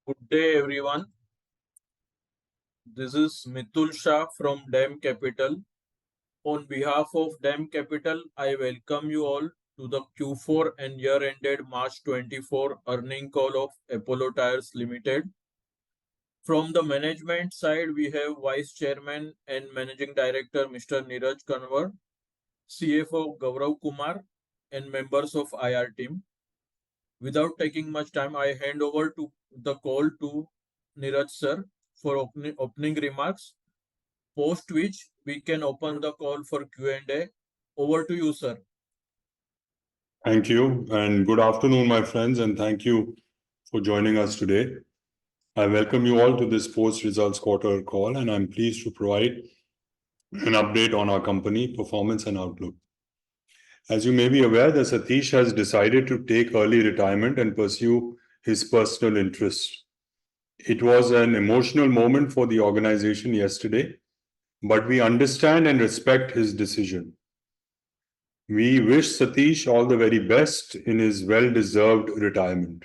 Good day, everyone. This is Mitul Shah from DAM Capital. On behalf of DAM Capital, I welcome you all to the Q4 and year-ended March 24 earning call of Apollo Tyres Limited. From the management side, we have Vice Chairman and Managing Director Mr. Neeraj Kanwar, CFO Gaurav Kumar, and members of IR team. Without taking much time, I hand over to the call to Neeraj sir for opening remarks, post which we can open the call for Q&A. Over to you, sir. Thank you, and good afternoon, my friends, and thank you for joining us today. I welcome you all to this post-results quarter call, and I'm pleased to provide an update on our company performance and outlook. As you may be aware, that Satish has decided to take early retirement and pursue his personal interests. It was an emotional moment for the organization yesterday, but we understand and respect his decision. We wish Satish all the very best in his well-deserved retirement.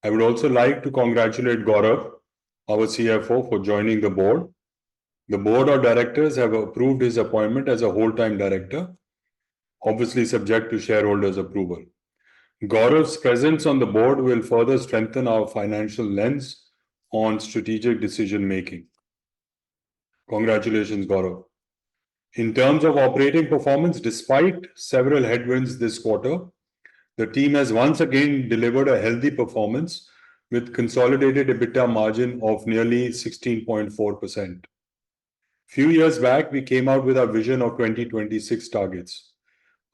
I would also like to congratulate Gaurav, our CFO, for joining the board. The board of directors have approved his appointment as a whole-time director, obviously subject to shareholders' approval. Gaurav's presence on the board will further strengthen our financial lens on strategic decision-making. Congratulations, Gaurav. In terms of operating performance, despite several headwinds this quarter, the team has once again delivered a healthy performance with consolidated EBITDA margin of nearly 16.4%. Few years back, we came out with our vision of 2026 targets.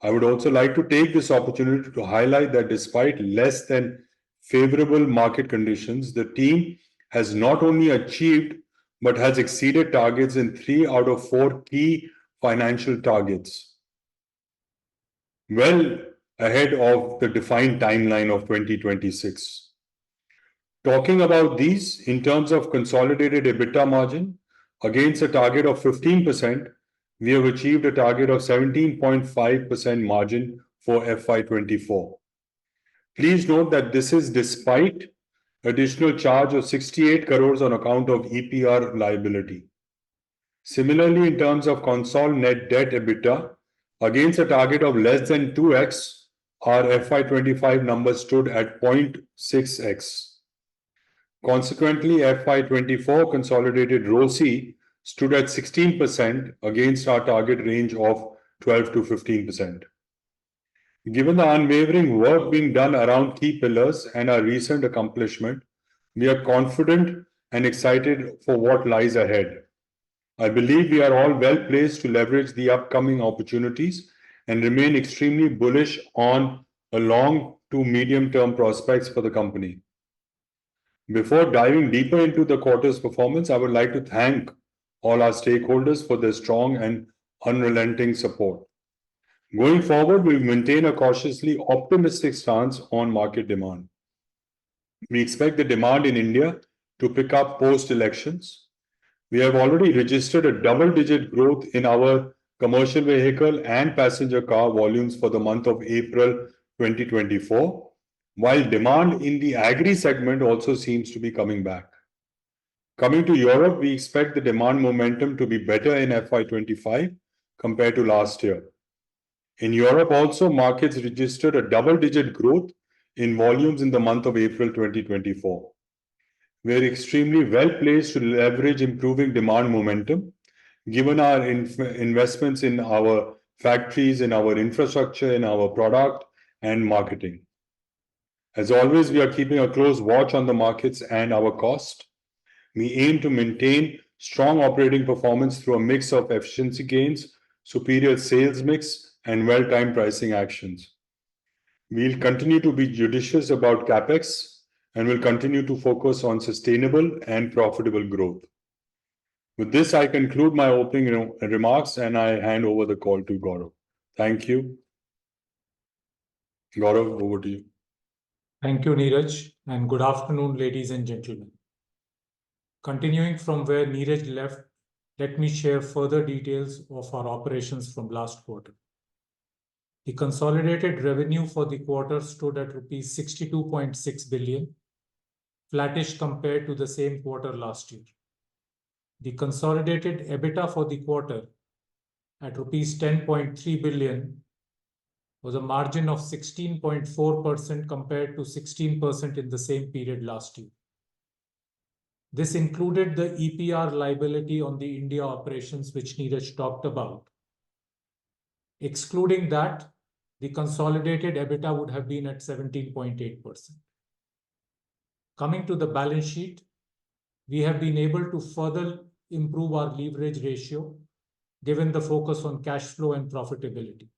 I would also like to take this opportunity to highlight that despite less than favorable market conditions, the team has not only achieved but has exceeded targets in 3 out of 4 key financial targets, well ahead of the defined timeline of 2026. Talking about these, in terms of consolidated EBITDA margin, against a target of 15%, we have achieved a target of 17.5% margin for FY24. Please note that this is despite additional charge of 68 crores on account of EPR liability. Similarly, in terms of Concall net debt EBITDA, against a target of less than 2x, our FY25 number stood at 0.6x. Consequently, FY24 consolidated ROCE stood at 16% against our target range of 12 to 15%. Given the unwavering work being done around key pillars and our recent accomplishment, we are confident and excited for what lies ahead. I believe we are all well placed to leverage the upcoming opportunities and remain extremely bullish on a long to medium-term prospects for the company. Before diving deeper into the quarter's performance, I would like to thank all our stakeholders for their strong and unrelenting support. Going forward, we will maintain a cautiously optimistic stance on market demand. We expect the demand in India to pick up post-elections. We have already registered a double-digit growth in our commercial vehicle and passenger car volumes for the month of April 2024, while demand in the agri segment also seems to be coming back. Coming to Europe, we expect the demand momentum to be better in FY25 compared to last year. In Europe also, markets registered a double-digit growth in volumes in the month of April 2024. We are extremely well placed to leverage improving demand momentum, given our investments in our factories, in our infrastructure, in our product and marketing. As always, we are keeping a close watch on the markets and our cost. We aim to maintain strong operating performance through a mix of efficiency gains, superior sales mix, and well-timed pricing actions. We'll continue to be judicious about capex and will continue to focus on sustainable and profitable growth. With this, I conclude my opening remarks and I hand over the call to Gaurav. Thank you. Gaurav, over to you. Thank you, Neeraj, and good afternoon, ladies and gentlemen. Continuing from where Neeraj left, let me share further details of our operations from last quarter. The consolidated revenue for the quarter stood at rupees 62.6 billion, flattish compared to the same quarter last year. The consolidated EBITDA for the quarter at rupees 10.3 billion was a margin of 16.4% compared to 16% in the same period last year. This included the EPR liability on the India operations, which Neeraj talked about. Excluding that, the consolidated EBITDA would have been at 17.8%. Coming to the balance sheet, we have been able to further improve our leverage ratio given the focus on cash flow and profitability.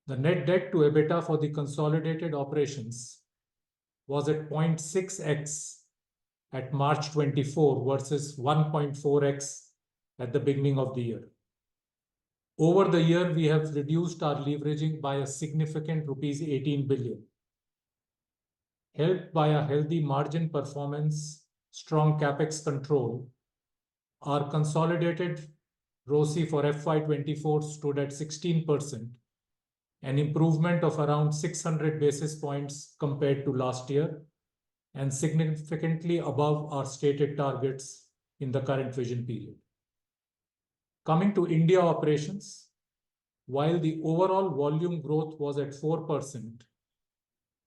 The net debt to EBITDA for the consolidated operations was at 0.6x at March 24 versus 1.4x at the beginning of the year. Over the year, we have reduced our leveraging by a significant rupees 18 billion. Helped by a healthy margin performance, strong capex control, our consolidated ROCE for FY24 stood at 16%, an improvement of around 600 basis points compared to last year, and significantly above our stated targets in the current vision period. Coming to India operations, while the overall volume growth was at 4%,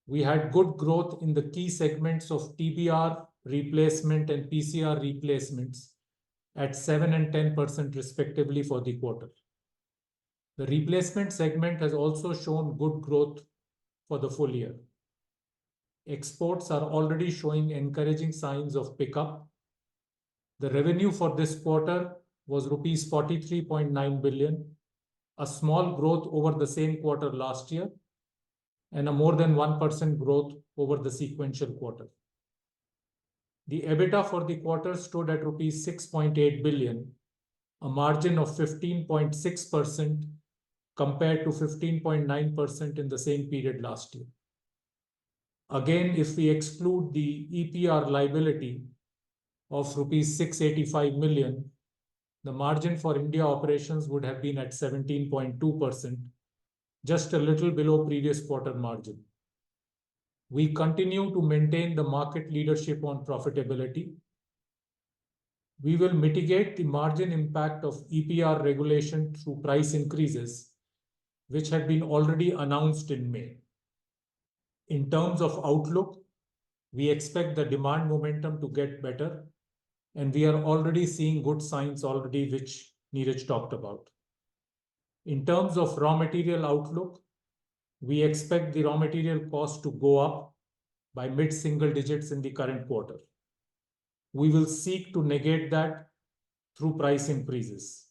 we had good growth in the key segments of TBR replacement and PCR replacements at 7 and 10% respectively for the quarter. The replacement segment has also shown good growth for the full year. Exports are already showing encouraging signs of pickup. The revenue for this quarter was rupees 43.9 billion, a small growth over the same quarter last year, and a more than 1% growth over the sequential quarter. The EBITDA for the quarter stood at rupees 6.8 billion, a margin of 15.6% compared to 15.9% in the same period last year. Again, if we exclude the EPR liability of rupees 685 million, the margin for India operations would have been at 17.2%, just a little below previous quarter margin. We continue to maintain the market leadership on profitability. We will mitigate the margin impact of EPR regulation through price increases, which had been already announced in May. In terms of outlook, we expect the demand momentum to get better, and we are already seeing good signs already, which Neeraj talked about. In terms of raw material outlook, we expect the raw material cost to go up by mid-single digits in the current quarter. We will seek to negate that through price increases.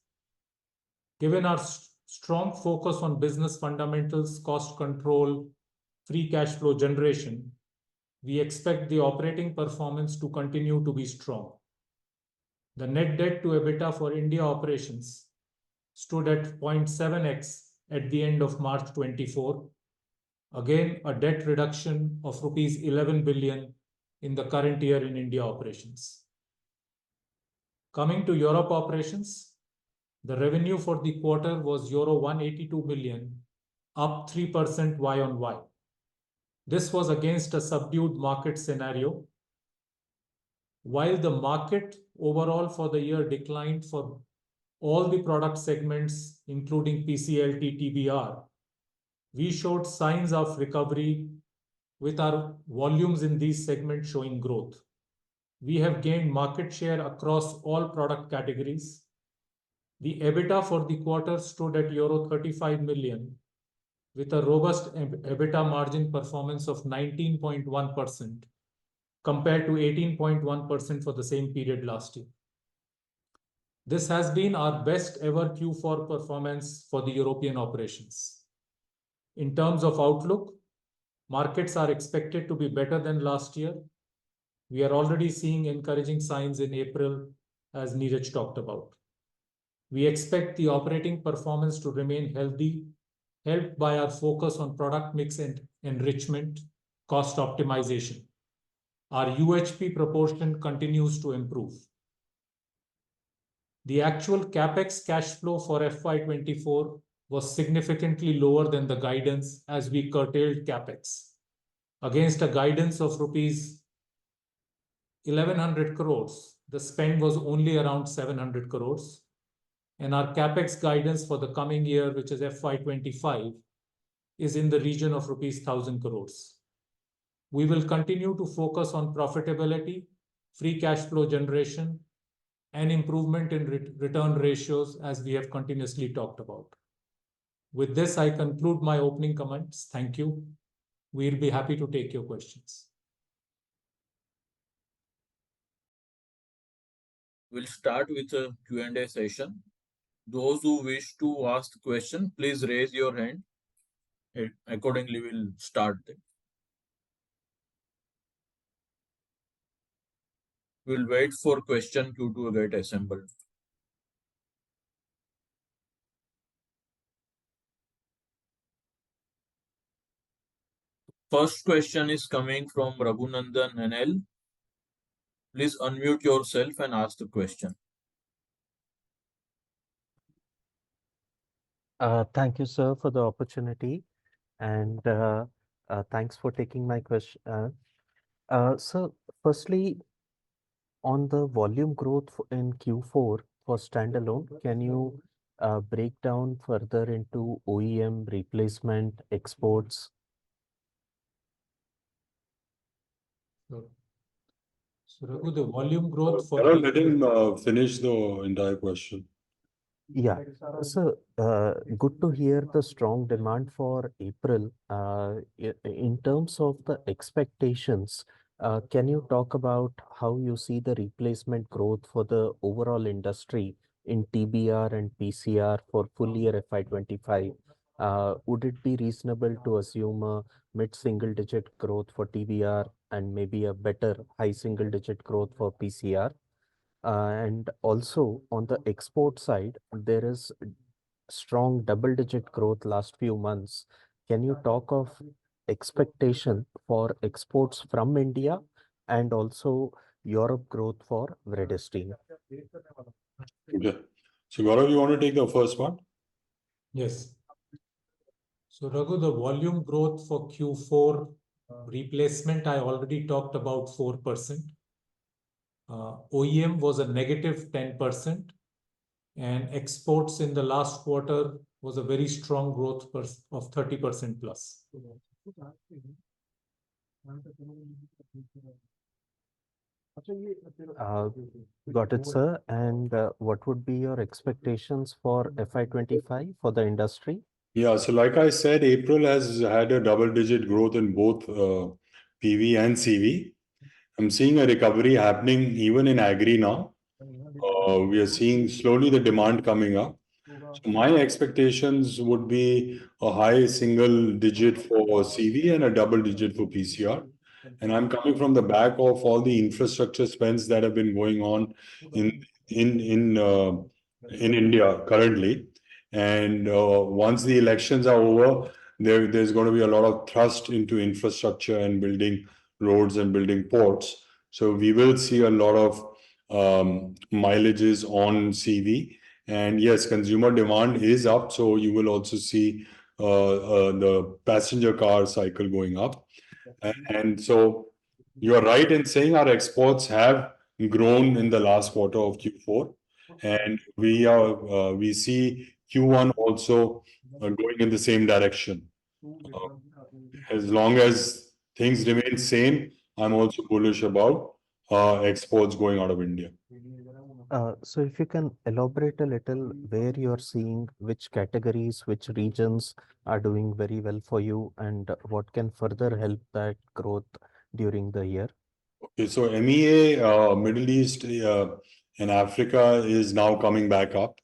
Given our strong focus on business fundamentals, cost control, free cash flow generation, we expect the operating performance to continue to be strong. The net debt to EBITDA for India operations stood at 0.7x at the end of March 24. Again, a debt reduction of rupees 11 billion in the current year in India operations. Coming to Europe operations, the revenue for the quarter was euro 182 million, up 3% Y-on-Y. This was against a subdued market scenario. While the market overall for the year declined for all the product segments, including PCLT, TBR, we showed signs of recovery with our volumes in these segments showing growth. We have gained market share across all product categories. The EBITDA for the quarter stood at euro 35 million, with a robust EBITDA margin performance of 19.1% compared to 18.1% for the same period last year. This has been our best ever Q4 performance for the European operations. In terms of outlook, markets are expected to be better than last year. We are already seeing encouraging signs in April, as Neeraj talked about. We expect the operating performance to remain healthy, helped by our focus on product mix and enrichment, cost optimization. Our UHP proportion continues to improve. The actual capex cash flow for FY24 was significantly lower than the guidance as we curtailed capex. Against a guidance of rupees 1,100 crores, the spend was only around 700 crores. And our capex guidance for the coming year, which is FY25, is in the region of rupees 1,000 crores. We will continue to focus on profitability, free cash flow generation, and improvement in return ratios, as we have continuously talked about. With this, I conclude my opening comments. Thank you. We'll be happy to take your questions. We'll start with a Q&A session. Those who wish to ask question, please raise your hand. Accordingly, we'll start them. We'll wait for question queue to get assembled. First question is coming from Raghunandan NL. Please unmute yourself and ask the question. Thank you, sir, for the opportunity, and thanks for taking my question. So, firstly, on the volume growth in Q4 for standalone, can you break down further into OEM, replacement, exports? So Raghu, the volume growth for... Let him finish the entire question. Yeah, so good to hear the strong demand for April. In terms of the expectations, can you talk about how you see the replacement growth for the overall industry in TBR and PCR for full year FY25? Would it be reasonable to assume a mid-single digit growth for TBR and maybe a better high single digit growth for PCR? And also on the export side, there is strong double-digit growth last few months. Can you talk of expectation for exports from India and also Europe growth for Vredestein? Okay. So Gaurav, you want to take the first one? Yes. So Raghu, the volume growth for Q4 replacement, I already talked about 4%. OEM was a negative 10%, and exports in the last quarter was a very strong growth of 30% plus. Got it, sir. And what would be your expectations for FY25 for the industry? Yeah, so like I said, April has had a double-digit growth in both PV and CV. I'm seeing a recovery happening even in agri now. We are seeing slowly the demand coming up. So my expectations would be a high single digit for CV and a double digit for PCR. And I'm coming from the back of all the infrastructure spends that have been going on in India currently. And once the elections are over, there's going to be a lot of thrust into infrastructure and building roads and building ports. So we will see a lot of mileages on CV. And yes, consumer demand is up. So you will also see the passenger car cycle going up. And so you are right in saying our exports have grown in the last quarter of Q4. And we see Q1 also going in the same direction. As long as things remain same, I'm also bullish about exports going out of India. So if you can elaborate a little where you're seeing which categories, which regions are doing very well for you, and what can further help that growth during the year? Okay, so MEA, Middle East and Africa is now coming back up.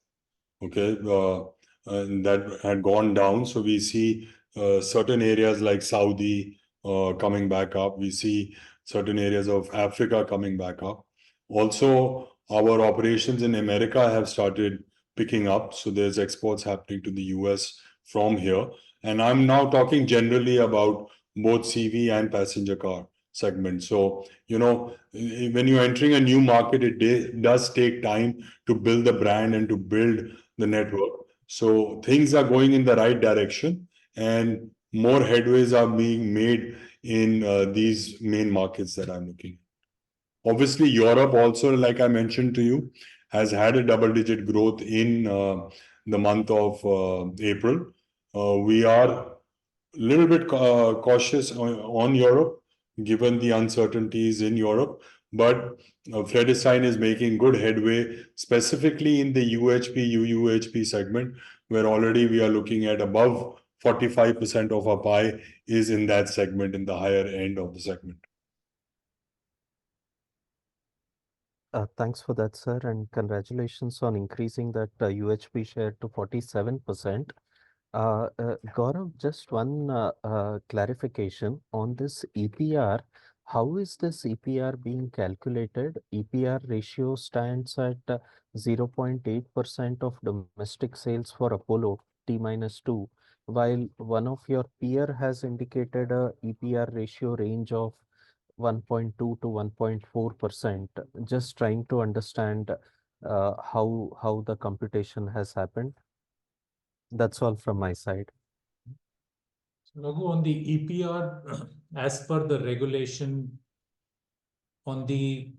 Okay, that had gone down. So we see certain areas like Saudi coming back up. We see certain areas of Africa coming back up. Also, our operations in America have started picking up. So there's exports happening to the US from here. And I'm now talking generally about both CV and passenger car segment. So, when you're entering a new market, it does take time to build the brand and to build the network. So things are going in the right direction and more headways are being made in these main markets that I'm looking at. Obviously, Europe also, like I mentioned to you, has had a double-digit growth in the month of April. We are a little bit cautious on Europe, given the uncertainties in Europe. But Vredestein is making good headway, specifically in the UHP, UUHP segment, where already we are looking at above 45% of our pie is in that segment, in the higher end of the segment. Thanks for that, sir, and congratulations on increasing that UHP share to 47%. Gaurav, just one clarification on this EPR. How is this EPR being calculated? EPR ratio stands at 0.8% of domestic sales for Apollo T minus 2, while one of your peer has indicated a EPR ratio range of 1.2 to 1.4%. Just trying to understand how the computation has happened. That's all from my side. So Raghu, on the EPR, as per the regulation, on the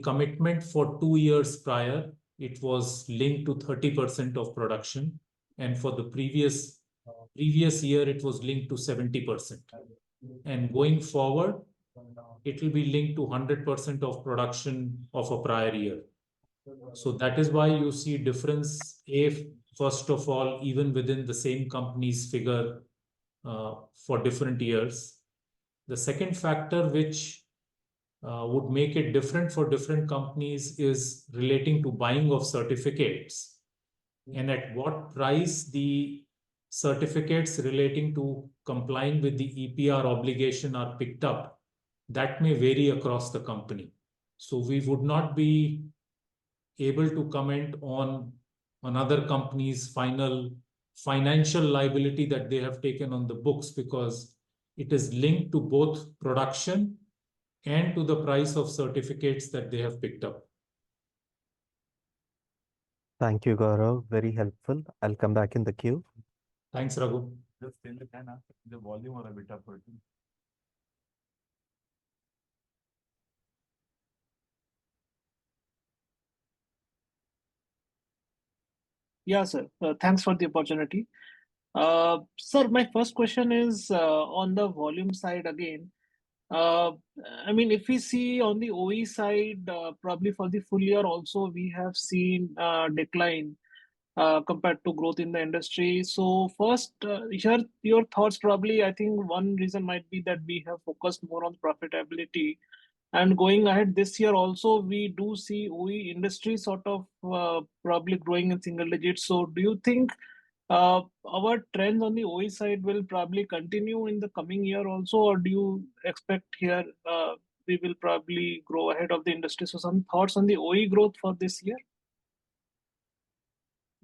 commitment for 2 years prior, it was linked to 30% of production, and for the previous year, it was linked to 70%. And going forward, it will be linked to 100% of production of a prior year. So that is why you see difference, first of all, even within the same company's figure for different years. The second factor which would make it different for different companies is relating to buying of certificates, and at what price the certificates relating to complying with the EPR obligation are picked up. That may vary across the company. So we would not be able to comment on another company's final financial liability that they have taken on the books, because it is linked to both production and to the price of certificates that they have picked up. Thank you, Gaurav. Very helpful. I'll come back in the queue. Thanks, Raghu. Just in the volume or EBITDA per ton. Yeah, sir. Thanks for the opportunity. Sir, my first question is on the volume side again. Uh, I mean, if we see on the OE side, probably for the full year also, we have seen decline compared to growth in the industry. So first, here your thoughts probably, I think one reason might be that we have focused more on profitability. And going ahead this year also, we do see OE industry sort of probably growing in single digits. So do you think our trends on the OE side will probably continue in the coming year also, or do you expect here we will probably grow ahead of the industry? So some thoughts on the OE growth for this year?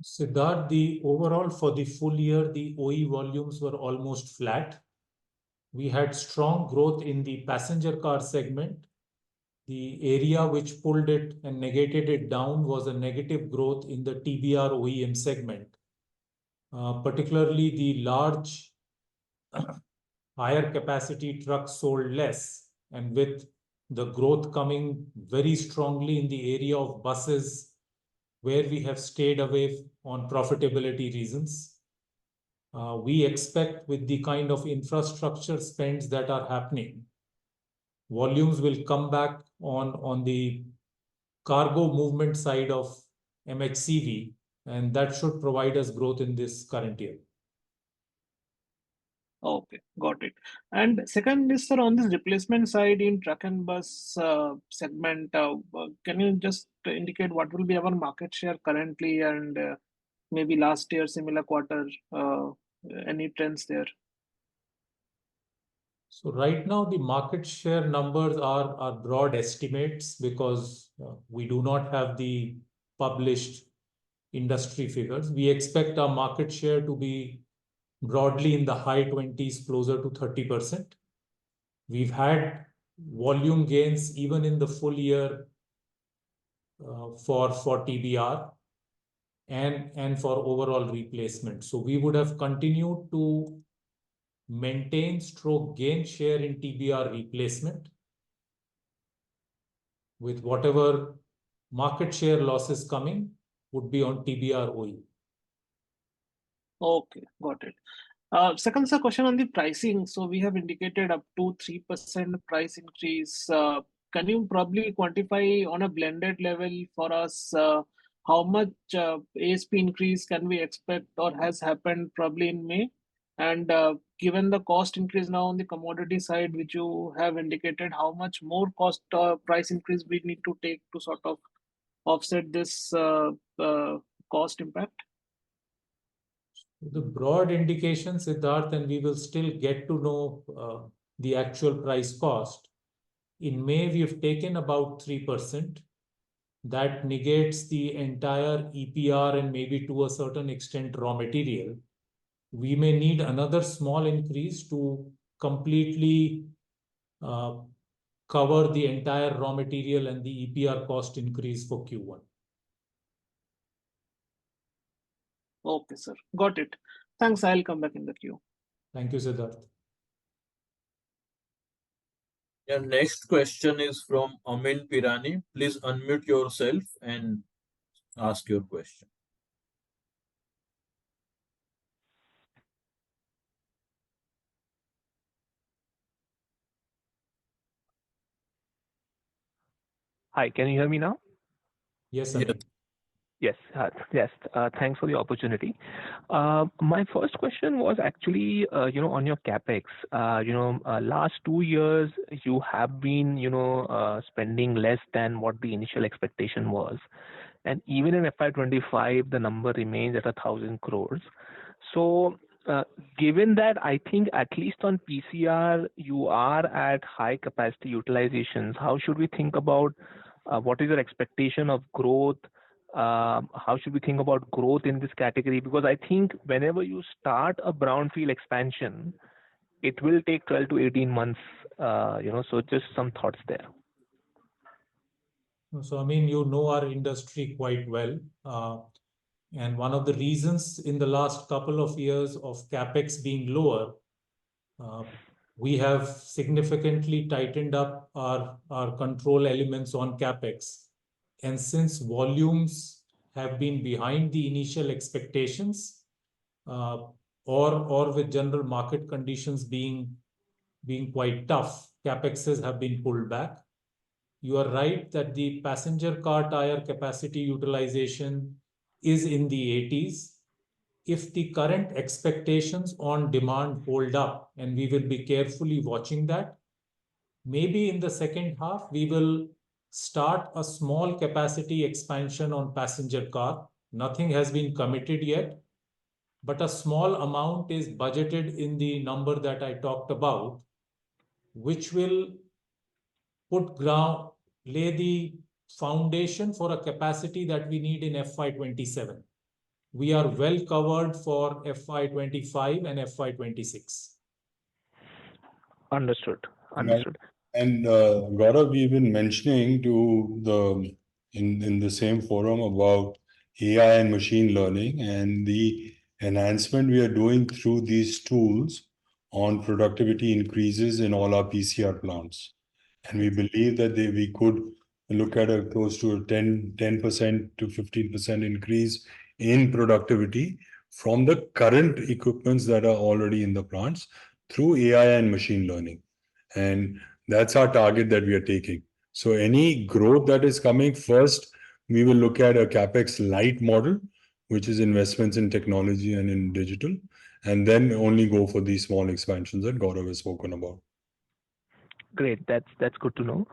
Siddharth, the overall for the full year, the OE volumes were almost flat. We had strong growth in the passenger car segment. The area which pulled it and negated it down was a negative growth in the TBR OEM segment. Particularly the large higher capacity trucks sold less, and with the growth coming very strongly in the area of buses, where we have stayed away on profitability reasons. We expect with the kind of infrastructure spends that are happening, volumes will come back on the cargo movement side of MHCV, and that should provide us growth in this current year. Okay, got it. And second is, sir, on this replacement side in truck and bus segment, can you just indicate what will be our market share currently and maybe last year, similar quarter, any trends there? So right now, the market share numbers are broad estimates, because we do not have the published industry figures. We expect our market share to be broadly in the high 20s, closer to 30%. We've had volume gains even in the full year for TBR and for overall replacement. So we would have continued to maintain gain share in TBR replacement. with whatever market share losses coming would be on TBR OE. Okay, got it. Second, sir, question on the pricing. So we have indicated up to 3% price increase. Can you probably quantify on a blended level for us how much ASP increase can we expect or has happened probably in May? And given the cost increase now on the commodity side, which you have indicated, how much more cost price increase we need to take to sort of offset this cost impact? The broad indication, Siddharth, and we will still get to know the actual price cost. In May, we have taken about 3%. That negates the entire EPR and maybe to a certain extent raw material. We may need another small increase to completely cover the entire raw material and the EPR cost increase for Q1. Okay, sir. Got it. Thanks. I'll come back in the queue. Thank you, Siddharth. Your next question is from Amin Pirani. Please unmute yourself and ask your question. Hi, can you hear me now? Yes, Yes. Amin. Yes. Thanks for the opportunity. My first question was actually, on your capex. Last 2 years you have been, spending less than what the initial expectation was, and even in FY25 the number remains at 1,000 crores. So, given that, I think at least on PCR you are at high capacity utilizations. How should we think about what is your expectation of growth? How should we think about growth in this category? Because I think whenever you start a brownfield expansion, it will take 12 to 18 months, so just some thoughts there. So, I mean, you know our industry quite well. And one of the reasons in the last couple of years of capex being lower, we have significantly tightened up our control elements on capex. And since volumes have been behind the initial expectations, or with general market conditions being quite tough, capexes have been pulled back. You are right that the passenger car tire capacity utilization is in the 80s. If the current expectations on demand hold up, and we will be carefully watching that, maybe in the second half, we will start a small capacity expansion on passenger car. Nothing has been committed yet, but a small amount is budgeted in the number that I talked about, which will lay the foundation for a capacity that we need in FY27. We are well covered for FY25 and FY26. Understood. And Gaurav, we've been mentioning in the same forum about AI and machine learning and the enhancement we are doing through these tools on productivity increases in all our PCR plants. And we believe that we could look at a close to a 10% to 15% increase in productivity from the current equipments that are already in the plants through AI and machine learning. And that's our target that we are taking. So any growth that is coming, first, we will look at a capex light model, which is investments in technology and in digital, and then only go for these small expansions that Gaurav has spoken about. Great. That's good to know.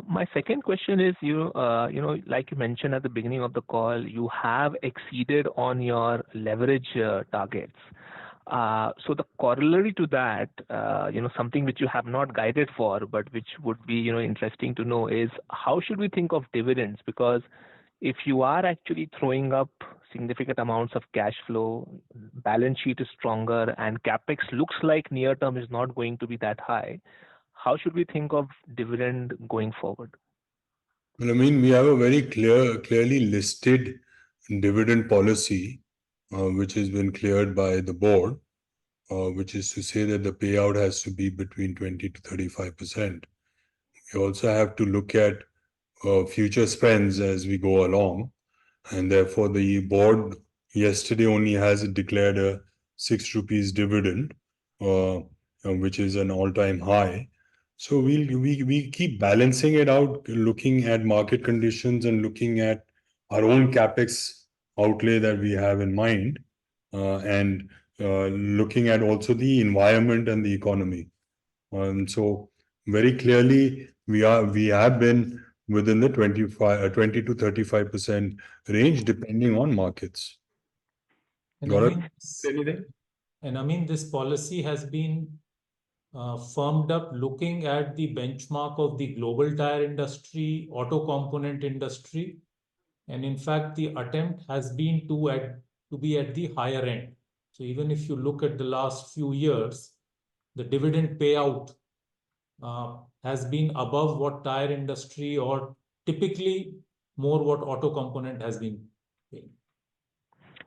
My second question is, like you mentioned at the beginning of the call, you have exceeded on your leverage targets. So the corollary to that, something which you have not guided for, but which would be, interesting to know is how should we think of dividends? Because if you are actually throwing up significant amounts of cash flow, balance sheet is stronger, and capex looks like near term is not going to be that high, how should we think of dividend going forward? Well, I mean, we have a very clearly listed dividend policy, which has been cleared by the board, which is to say that the payout has to be between 20 to 35%. We also have to look at future spends as we go along. And therefore, the board yesterday only has declared a 6 rupees dividend, which is an all-time high. So we keep balancing it out, looking at market conditions and looking at our own capex outlay that we have in mind, and looking at also the environment and the economy. And so very clearly we have been within the 20 to 35% range depending on markets. And Gaurav, anything? I mean, this policy has been firmed up looking at the benchmark of the global tire industry, auto component industry. And in fact, the attempt has been to be at the higher end. So even if you look at the last few years, the dividend payout has been above what tire industry or typically more what auto component has been paying.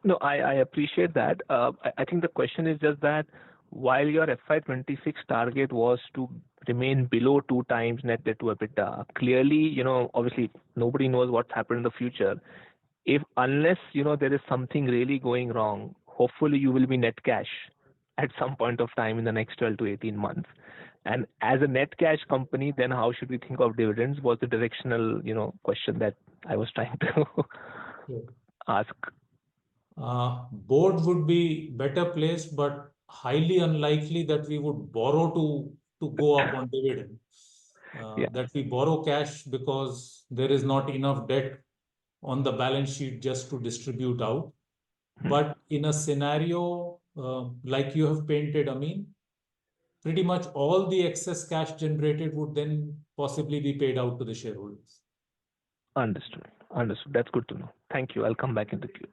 No, I appreciate that. I think the question is just that while your FY26 target was to remain below 2 times net debt to EBITDA, clearly, obviously nobody knows what's happened in the future. Unless, there is something really going wrong, hopefully you will be net cash at some point of time in the next 12 to 18 months. And as a net cash company, then how should we think of dividends was the directional, question that I was trying to ask. Board would be better placed, but highly unlikely that we would borrow to go up on dividend. That we borrow cash because there is not enough debt on the balance sheet just to distribute out. But in a scenario like you have painted, I mean, pretty much all the excess cash generated would then possibly be paid out to the shareholders. Understood. That's good to know. Thank you. I'll come back in the queue.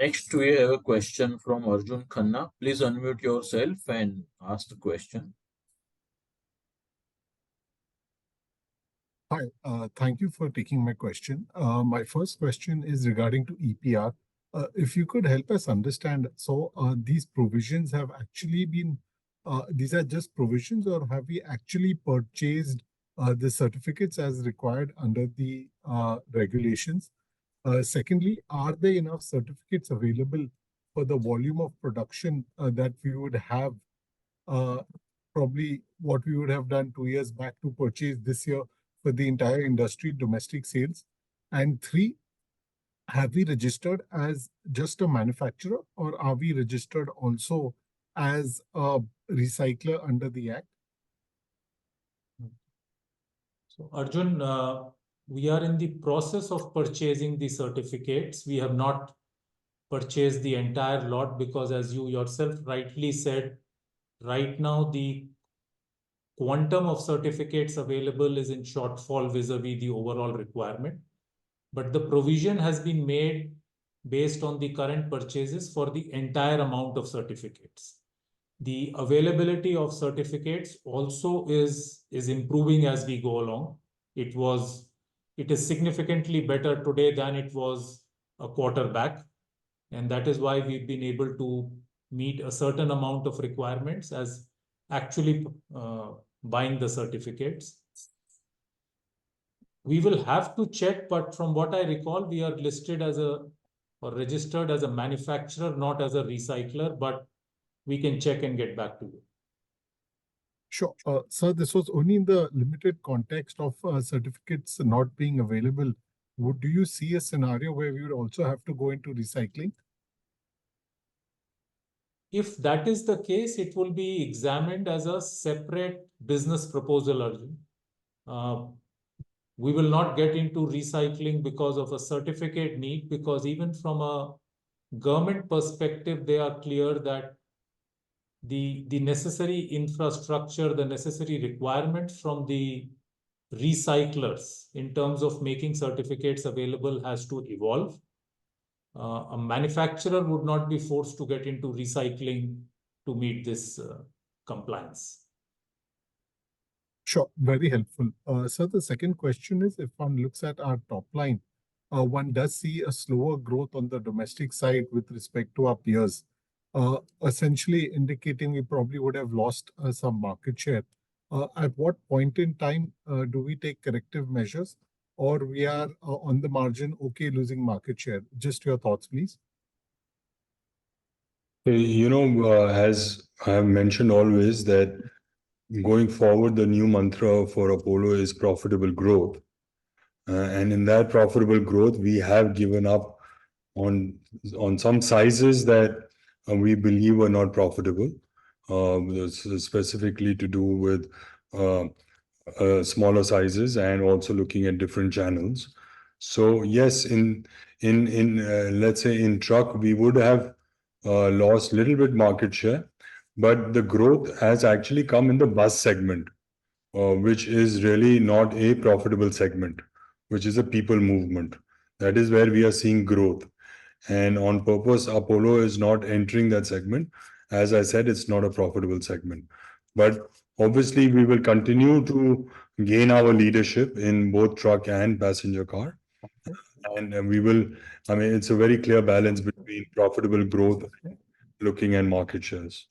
Next, we have a question from Arjun Khanna. Please unmute yourself and ask the question. Hi, thank you for taking my question. My first question is regarding to EPR. If you could help us understand, so these provisions have actually been, these are just provisions, or have we actually purchased the certificates as required under the regulations? Secondly, are there enough certificates available for the volume of production that we would have, probably what we would have done 2 years back to purchase this year for the entire industry domestic sales? And three, have we registered as just a manufacturer, or are we registered also as a recycler under the Act? So Arjun, we are in the process of purchasing the certificates. We have not purchased the entire lot because, as you yourself rightly said, right now the quantum of certificates available is in shortfall vis-a-vis the overall requirement. But the provision has been made based on the current purchases for the entire amount of certificates. The availability of certificates also is improving as we go along. It is significantly better today than it was a quarter back. And that is why we've been able to meet a certain amount of requirements as actually buying the certificates. We will have to check, but from what I recall, we are listed as or registered as a manufacturer, not as a recycler, but we can check and get back to you. Sure. Sir, this was only in the limited context of certificates not being available. Do you see a scenario where we would also have to go into recycling? If that is the case, it will be examined as a separate business proposal, Arjun. We will not get into recycling because of a certificate need, because even from a government perspective, they are clear that the necessary infrastructure, the necessary requirements from the recyclers in terms of making certificates available has to evolve. A manufacturer would not be forced to get into recycling to meet this compliance. Sure, very helpful. So the second question is, if one looks at our top line, one does see a slower growth on the domestic side with respect to our peers, essentially indicating we probably would have lost some market share. At what point in time do we take corrective measures, or we are on the margin okay losing market share? Just your thoughts, please. As I have mentioned always, that going forward, the new mantra for Apollo is profitable growth. And in that profitable growth, we have given up on some sizes that we believe are not profitable, specifically to do with smaller sizes and also looking at different channels. So yes, in let's say in truck, we would have lost a little bit market share, but the growth has actually come in the bus segment, which is really not a profitable segment, which is a people movement. That is where we are seeing growth. And on purpose, Apollo is not entering that segment. As I said, it's not a profitable segment. But obviously, we will continue to gain our leadership in both truck and passenger car. And we will, I mean, it's a very clear balance between profitable growth, looking at market shares.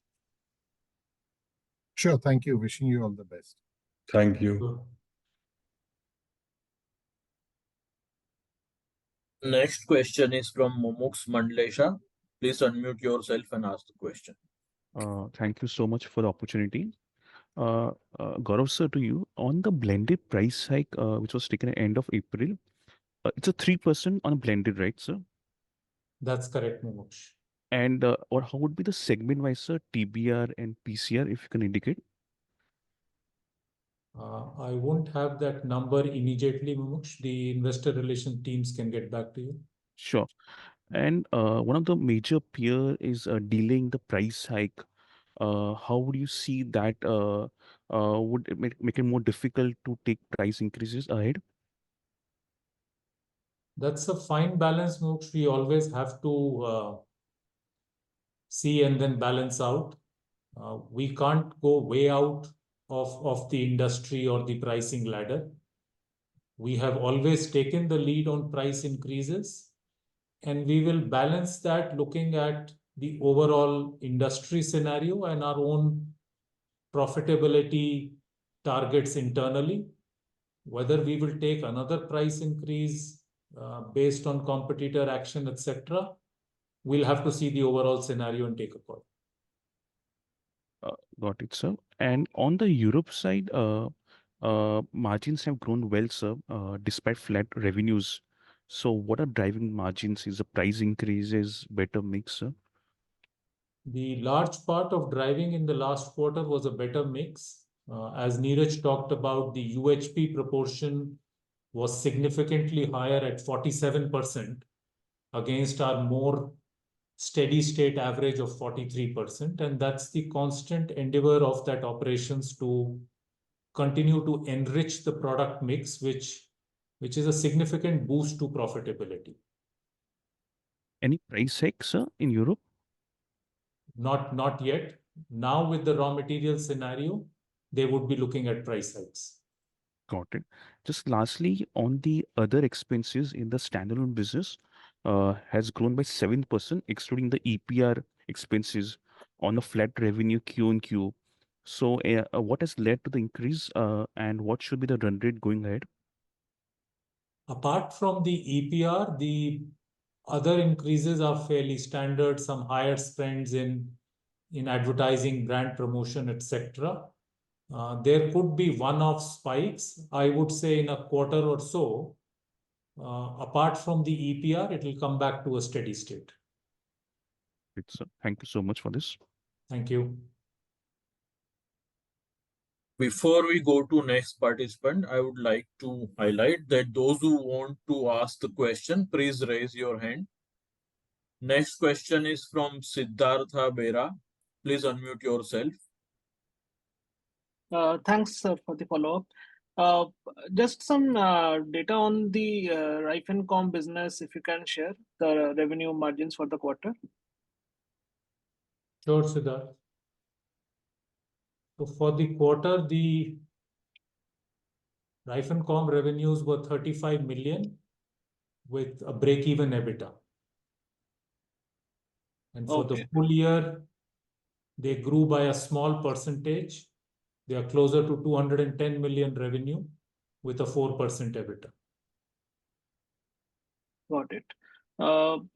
Sure, thank you. Wishing you all the best. Thank you. Next question is from Mumuksh Mandlesha. Please unmute yourself and ask the question. Thank you so much for the opportunity. Gaurav sir, to you, on the blended price hike, which was taken at end of April, it's a 3% on blended, right, sir? That's correct, Mumuksh. And or how would be the segment wise, sir, TBR and PCR, if you can indicate? I won't have that number immediately, Mumuksh. The investor relations teams can get back to you. Sure. And one of the major peer is delaying the price hike. How would you see that? Would it make it more difficult to take price increases ahead? That's a fine balance, Mumuksh. We always have to see and then balance out. We can't go way out of the industry or the pricing ladder. We have always taken the lead on price increases, and we will balance that looking at the overall industry scenario and our own profitability targets internally. Whether we will take another price increase based on competitor action, etc., we'll have to see the overall scenario and take a call. Got it, sir. And on the Europe side, margins have grown well, sir, despite flat revenues. So what are driving margins? Is the price increases, better mix, sir? The large part of driving in the last quarter was a better mix. As Neeraj talked about, the UHP proportion was significantly higher at 47% against our more steady state average of 43%. And that's the constant endeavor of that operations to continue to enrich the product mix, which is a significant boost to profitability. Any price hikes, sir, in Europe? Not yet. Now with the raw material scenario, they would be looking at price hikes. Got it. Just lastly, on the other expenses in the standalone business, has grown by 7%, excluding the EPR expenses on a flat revenue Q on Q. So what has led to the increase and what should be the run rate going ahead? Apart from the EPR, the other increases are fairly standard, some higher spends in advertising, brand promotion, etc. There could be one-off spikes, I would say, in a quarter or so. Apart from the EPR, it will come back to a steady state. Great, sir. Thank you so much for this. Thank you. Before we go to next participant, I would like to highlight that those who want to ask the question, please raise your hand. Next question is from Siddhartha Bera. Please unmute yourself. Thanks, sir, for the follow-up. Just some data on the Rife&Com business, if you can share the revenue margins for the quarter. Sure, Siddharth. So for the quarter, the Rife&Com revenues were 35 million with a break-even EBITDA. And for the full year, they grew by a small percentage They are closer to 210 million revenue with a 4% EBITDA. Got it.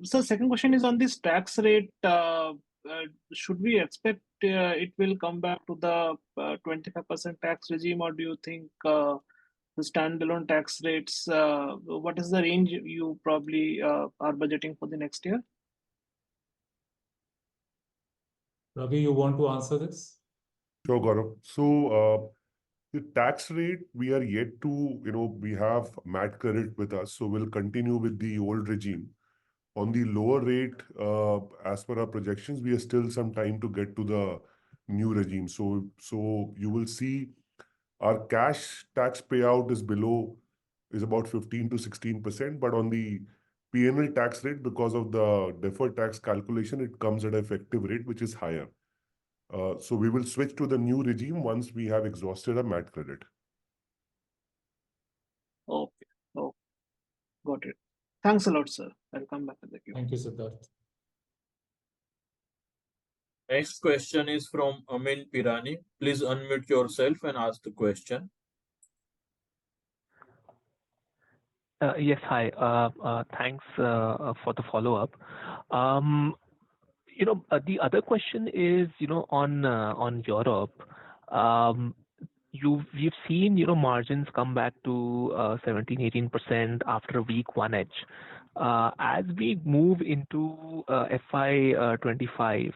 So second question is on this tax rate. Should we expect it will come back to the 25% tax regime, or do you think the standalone tax rates, what is the range you probably are budgeting for the next year? Ravi, you want to answer this? Sure, Gaurav. So the tax rate, we are yet to, we have MAT credit with us, so we'll continue with the old regime. On the lower rate, as per our projections, we are still some time to get to the new regime. So you will see our cash tax payout is about 15 to 16%, but on the P&L tax rate, because of the deferred tax calculation, it comes at an effective rate, which is higher. So we will switch to the new regime once we have exhausted our MAT credit. Okay. Oh, got it. Thanks a lot, sir. I'll come back in the queue. Thank you, Siddharth. Next question is from Amin Pirani. Please unmute yourself and ask the question. Yes, hi. Thanks for the follow-up. The other question is, on Europe. We've seen, margins come back to 17-18% after a weak 1H. As we move into FY25,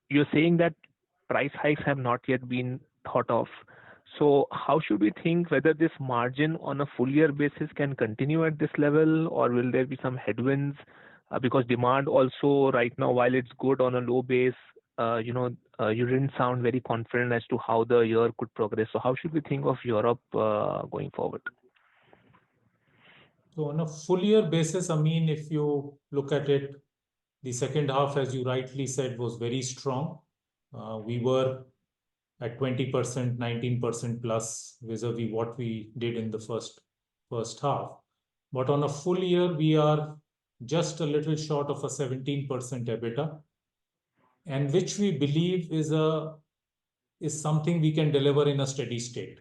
you're saying that price hikes have not yet been thought of. So how should we think whether this margin on a full year basis can continue at this level, or will there be some headwinds? Because demand also right now, while it's good on a low base, you didn't sound very confident as to how the year could progress. So how should we think of Europe going forward? So on a full year basis, I mean, if you look at it, the second half, as you rightly said, was very strong. We were at 20%, 19% plus vis-a-vis what we did in the first half. But on a full year, we are just a little short of a 17% EBITDA, and which we believe is something we can deliver in a steady state.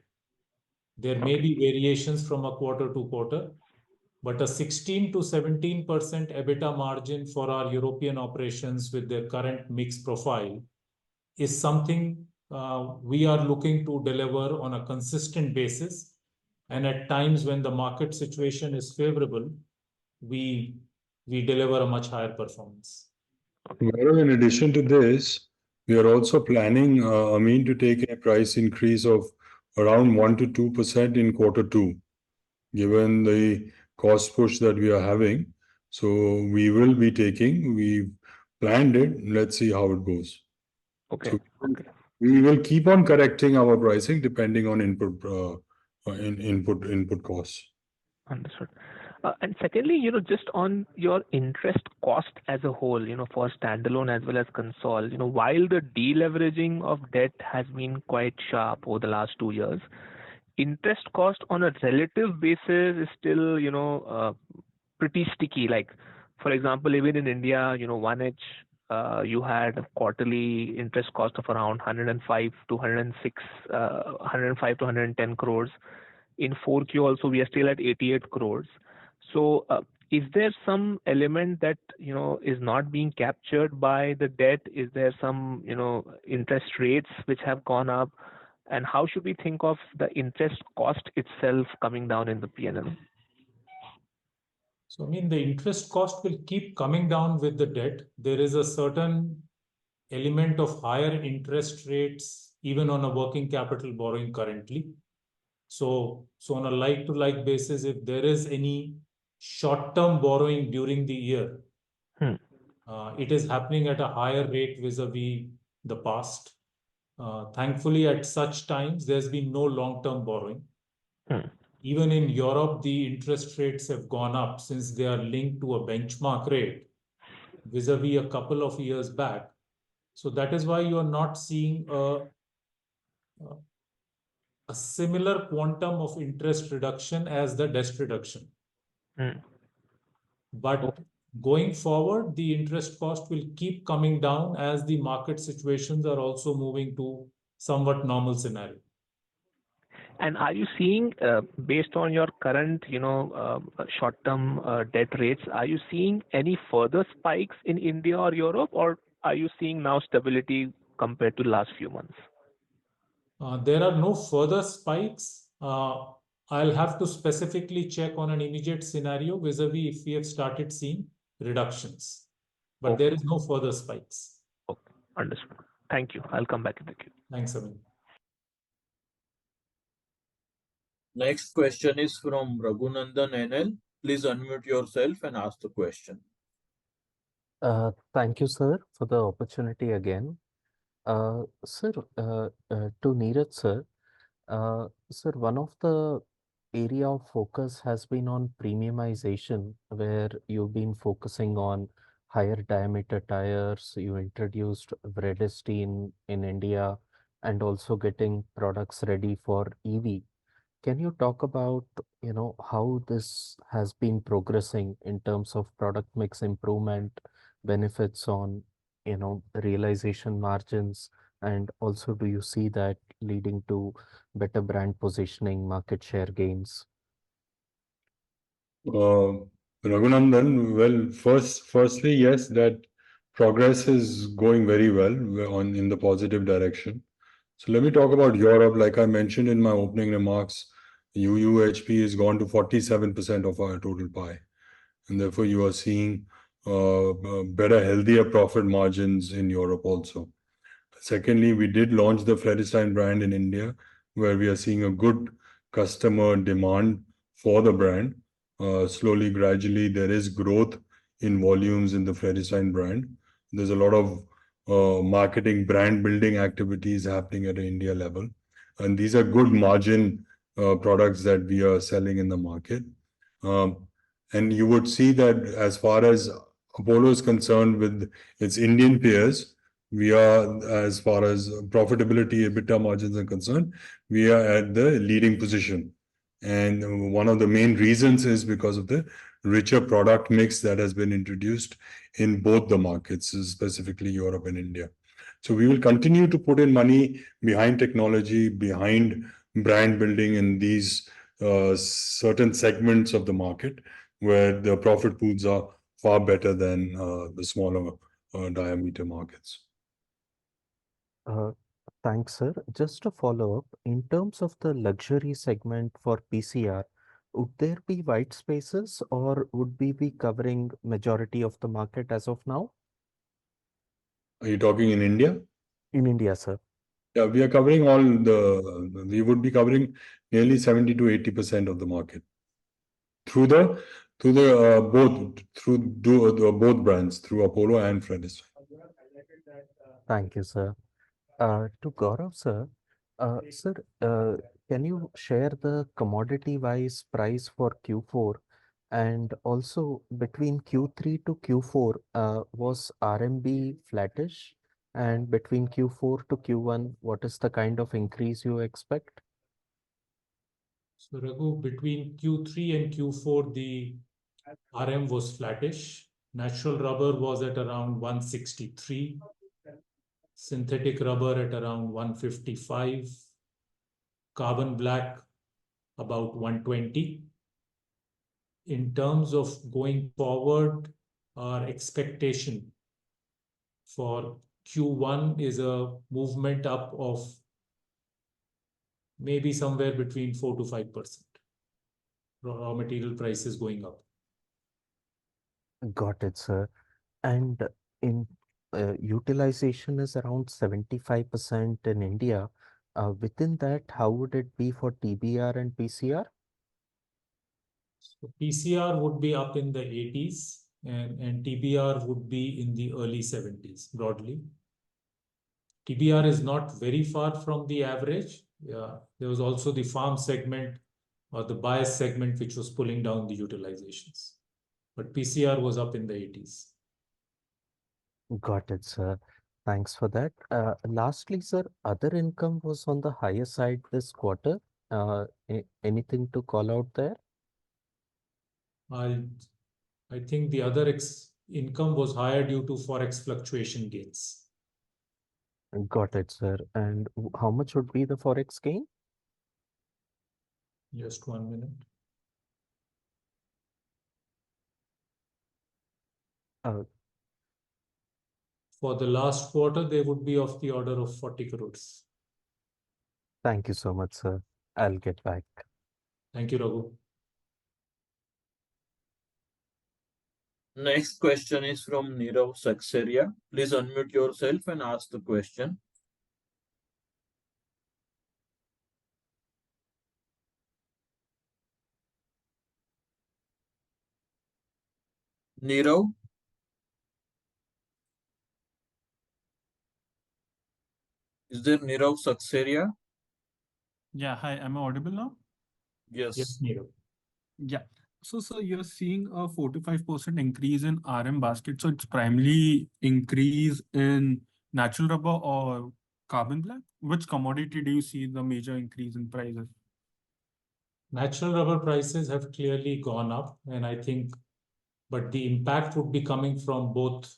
There may be variations from a quarter to quarter, but a 16 to 17% EBITDA margin for our European operations with their current mix profile is something we are looking to deliver on a consistent basis. And at times when the market situation is favorable, we deliver a much higher performance. In addition to this, we are also planning, to take a price increase of around 1 to 2% in Q2, given the cost push that we are having. So we've planned it. Let's see how it goes. Okay. So we will keep on correcting our pricing depending on input costs. Understood. And secondly, just on your interest cost as a whole, for standalone as well as Concall, while the deleveraging of debt has been quite sharp over the last 2 years, interest cost on a relative basis is still, pretty sticky. Like, for example, even in India, 1H, you had a quarterly interest cost of around 105 to 110 crores. In 4Q also, we are still at 88 crores. So is there some element that, is not being captured by the debt? Is there some, interest rates which have gone up? And how should we think of the interest cost itself coming down in the P&L? So, the interest cost will keep coming down with the debt. There is a certain element of higher interest rates, even on a working capital borrowing currently. So on a like-to-like basis, if there is any short-term borrowing during the year, it is happening at a higher rate vis-a-vis the past. Thankfully, at such times, there's been no long-term borrowing. Even in Europe, the interest rates have gone up since they are linked to a benchmark rate vis-a-vis a couple of years back. So that is why you are not seeing a similar quantum of interest reduction as the debt reduction. But going forward, the interest cost will keep coming down as the market situations are also moving to somewhat normal scenario. And are you seeing, based on your current, short-term debt rates, are you seeing any further spikes in India or Europe, or are you seeing now stability compared to last few months? There are no further spikes. I'll have to specifically check on an immediate scenario vis-a-vis if we have started seeing reductions. But there is no further spikes. Okay, understood. Thank you. I'll come back in the queue. Thanks, Amin. Next question is from Raghunandan NL. Please unmute yourself and ask the question. Thank you, sir, for the opportunity again. Sir, to Neeraj, sir, sir, one of the area of focus has been on premiumization, where you've been focusing on higher diameter tires. You introduced Vredestein in India and also getting products ready for EV. Can you talk about, how this has been progressing in terms of product mix improvement, benefits on, realization margins, and also do you see that leading to better brand positioning, market share gains? Raghunandan, well, firstly, yes, that progress is going very well in the positive direction. So let me talk about Europe. Like I mentioned in my opening remarks, UUHP has gone to 47% of our total pie, and therefore you are seeing better, healthier profit margins in Europe also. Secondly, we did launch the Vredestein brand in India, where we are seeing a good customer demand for the brand. Slowly, gradually, there is growth in volumes in the Vredestein brand. There's a lot of marketing, brand building activities happening at an India level. And these are good margin products that we are selling in the market. And you would see that as far as Apollo is concerned with its Indian peers, we are, as far as profitability, EBITDA margins are concerned, we are at the leading position. And one of the main reasons is because of the richer product mix that has been introduced in both the markets, specifically Europe and India. So we will continue to put in money behind technology, behind brand building in these certain segments of the market where the profit pools are far better than the smaller diameter markets. Thanks, sir. Just to follow up, in terms of the luxury segment for PCR, would there be white spaces or would we be covering majority of the market as of now? Are you talking in India? In India, sir. Yeah, we are covering we would be covering nearly 70 to 80% of the market through both brands, through Apollo and Vredestein. Thank you, sir. To Gaurav, sir, sir, can you share the commodity-wise price for Q4? And also between Q3 to Q4, was RMB flattish? And between Q4 to Q1, what is the kind of increase you expect? So Raghu, between Q3 and Q4, the RM was flattish. Natural rubber was at around 163. Synthetic rubber at around 155. Carbon black about 120. In terms of going forward, our expectation for Q1 is a movement up of maybe somewhere between 4 to 5%. Raw material prices going up. Got it, sir. And in utilization is around 75% in India. Within that, how would it be for TBR and PCR? So PCR would be up in the 80s and TBR would be in the early 70s broadly. TBR is not very far from the average. Yeah, there was also the farm segment or the bias segment which was pulling down the utilizations. But PCR was up in the 80s. Got it, sir. Thanks for that. Lastly, sir, other income was on the higher side this quarter. Anything to call out there? I think the other income was higher due to forex fluctuation gains. Got it, sir. And how much would be the forex gain? Just 1 minute. Uh, For the last quarter, they would be of the order of 40 crores. Thank you so much, sir. I'll get back. Thank you, Raghu. Next question is from Nirav Saxeria. Please unmute yourself and ask the question. Nirav? Is there Nirav Saxeria? Yeah, hi, am I audible now? Yes, Yes. Nirav. Yeah. So you're seeing a 4 to 5% increase in RM basket. So it's primarily increase in natural rubber or carbon black. Which commodity do you see the major increase in prices? Natural rubber prices have clearly gone up, and I think, but the impact would be coming from both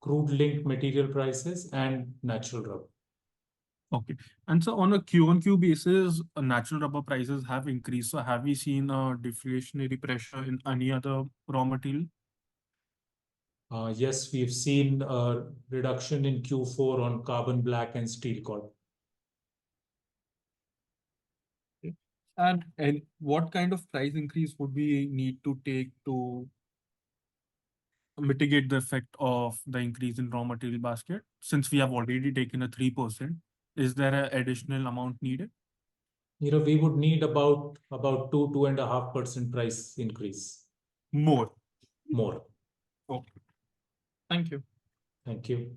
crude linked material prices and natural rubber. Okay. And so on a Q-on-Q basis, natural rubber prices have increased. So have we seen a deflationary pressure in any other raw material? Yes, we've seen a reduction in Q4 on carbon black and steel cord. And what kind of price increase would we need to take to mitigate the effect of the increase in raw material basket? Since we have already taken a 3%, is there an additional amount needed? We would need about 2.5% price increase. More. Okay. Thank you. Thank you.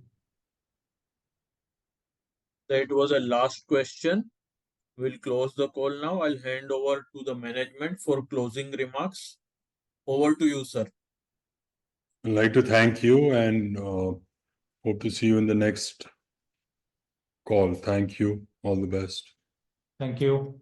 That was a last question. We'll close the call now. I'll hand over to the management for closing remarks. Over to you, sir. I'd like to thank you and hope to see you in the next call. Thank you. All the best. Thank you.